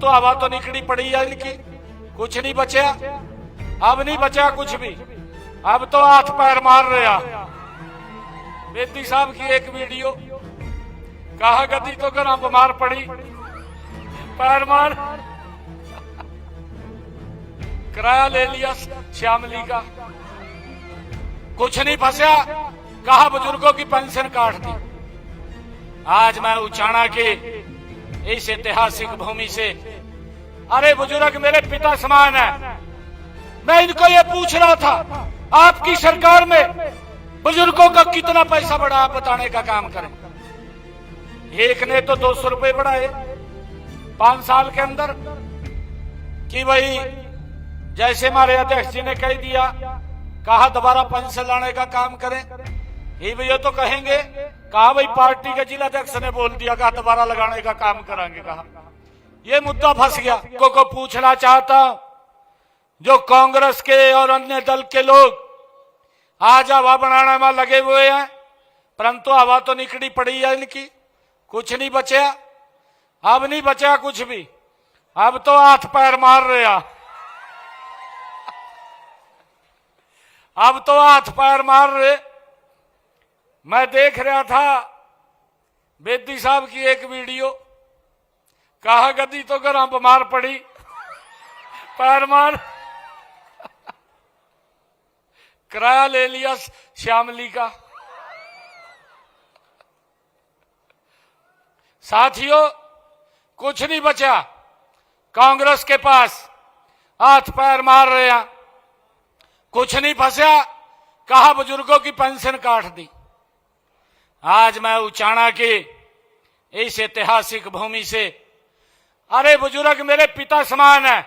तो हवा तो निकली पड़ी है इनकी, कुछ नहीं बचा, अब नहीं बचा कुछ भी, अब तो हाथ पैर मार रहा। बेदी साहब की एक वीडियो, कहा गति तो घर बीमार पड़ी, पैर मार, किराया ले लिया श्यामली का, कुछ नहीं फंसा, कहा बुजुर्गों की पेंशन काट दी। आज मैं उचाना के इस ऐतिहासिक भूमि से, अरे बुजुर्ग मेरे पिता समान है, मैं इनको ये पूछ रहा था आपकी सरकार में बुजुर्गों का कितना पैसा बढ़ा, आप बताने का काम करें। एक ने तो 200 रुपए बढ़ाए 5 साल के अंदर, कि भाई जैसे हमारे अध्यक्ष जी ने कह दिया, कहा दोबारा पेंशन लाने का काम करें। ये भैया तो कहेंगे, कहा भाई पार्टी के जिला अध्यक्ष ने बोल दिया, कहा दोबारा लगाने का काम करेंगे। कहा ये मुद्दा फंस गया। को पूछना चाहता हूं, जो कांग्रेस के और अन्य दल के लोग आज हवा बनाने में लगे हुए हैं, परंतु हवा तो निकली पड़ी है इनकी, कुछ नहीं बचा, अब नहीं बचा कुछ भी, अब तो हाथ पैर मार रहा, अब तो हाथ पैर मार रहे। मैं देख रहा था बेदी साहब की एक वीडियो, कहा गति तो घर बीमार पड़ी, पैर मार, किराया ले लिया श्यामली का। साथियों कुछ नहीं बचा, कांग्रेस के पास हाथ पैर मार रहे हैं, कुछ नहीं फंसा, कहा बुजुर्गों की पेंशन काट दी। आज मैं उचाना के इस ऐतिहासिक भूमि से, अरे बुजुर्ग मेरे पिता समान है,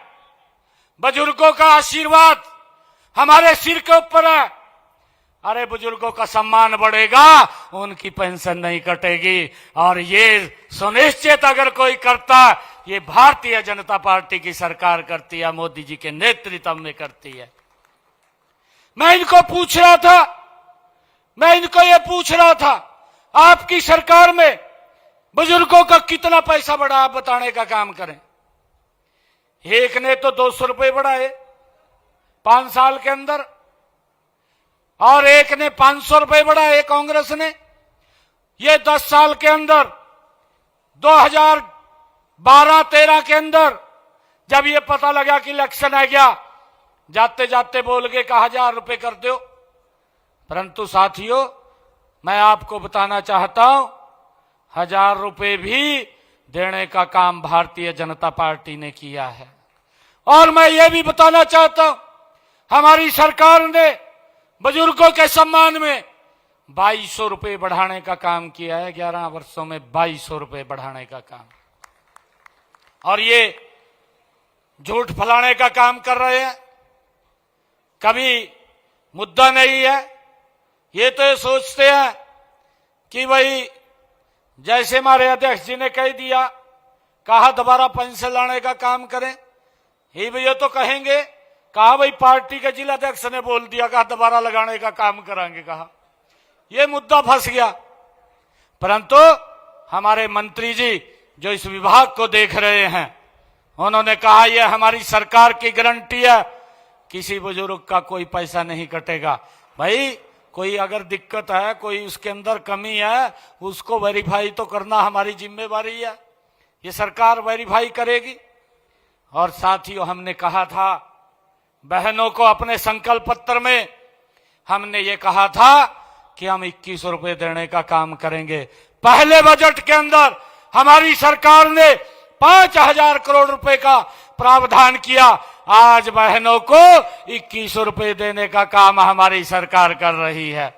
बुजुर्गों का आशीर्वाद हमारे सिर के ऊपर है, अरे बुजुर्गों का सम्मान बढ़ेगा, उनकी पेंशन नहीं कटेगी। और ये सुनिश्चित अगर कोई करता, ये भारतीय जनता पार्टी की सरकार करती है, मोदी जी के नेतृत्व में करती है। मैं इनको पूछ रहा था, मैं इनको ये पूछ रहा था आपकी सरकार में बुजुर्गों का कितना पैसा बढ़ा, आप बताने का काम करें। एक ने तो 200 रुपए बढ़ाए 5 साल के अंदर, और एक ने 500 रुपए बढ़ाए कांग्रेस ने। ये 10 साल के अंदर 2012-13 के अंदर जब ये पता लगा कि इलेक्शन आ गया, जाते जाते बोल गए कहा 1000 रुपए कर दो। परंतु साथियों मैं आपको बताना चाहता हूं, 1000 रुपए भी देने का काम भारतीय जनता पार्टी ने किया है। और मैं ये भी बताना चाहता हूं, हमारी सरकार ने बुजुर्गों के सम्मान में 2200 रुपए बढ़ाने का काम किया है। 11 वर्षों में 2200 रुपए बढ़ाने का काम, और ये झूठ फैलाने का काम कर रहे हैं, कभी मुद्दा नहीं है। ये तो ये सोचते हैं कि भाई जैसे हमारे अध्यक्ष जी ने कह दिया, कहा दोबारा पेंशन लाने का काम करें। ये भैया तो कहेंगे, कहा भाई पार्टी के जिला अध्यक्ष ने बोल दिया, कहा दोबारा लगाने का काम करेंगे। कहा ये मुद्दा फंस गया। परंतु हमारे मंत्री जी जो इस विभाग को देख रहे हैं, उन्होंने कहा यह हमारी सरकार की गारंटी है, किसी बुजुर्ग का कोई पैसा नहीं कटेगा। भाई कोई अगर दिक्कत है, कोई उसके अंदर कमी है, उसको वेरीफाई तो करना हमारी जिम्मेवारी है, ये सरकार वेरीफाई करेगी। और साथियों हमने कहा था बहनों को, अपने संकल्प पत्र में हमने ये कहा था कि हम 2100 रुपए देने का काम करेंगे। पहले बजट के अंदर हमारी सरकार ने 5000 करोड़ रुपए का प्रावधान किया। आज बहनों को 2100 रुपए देने का काम हमारी सरकार कर रही है।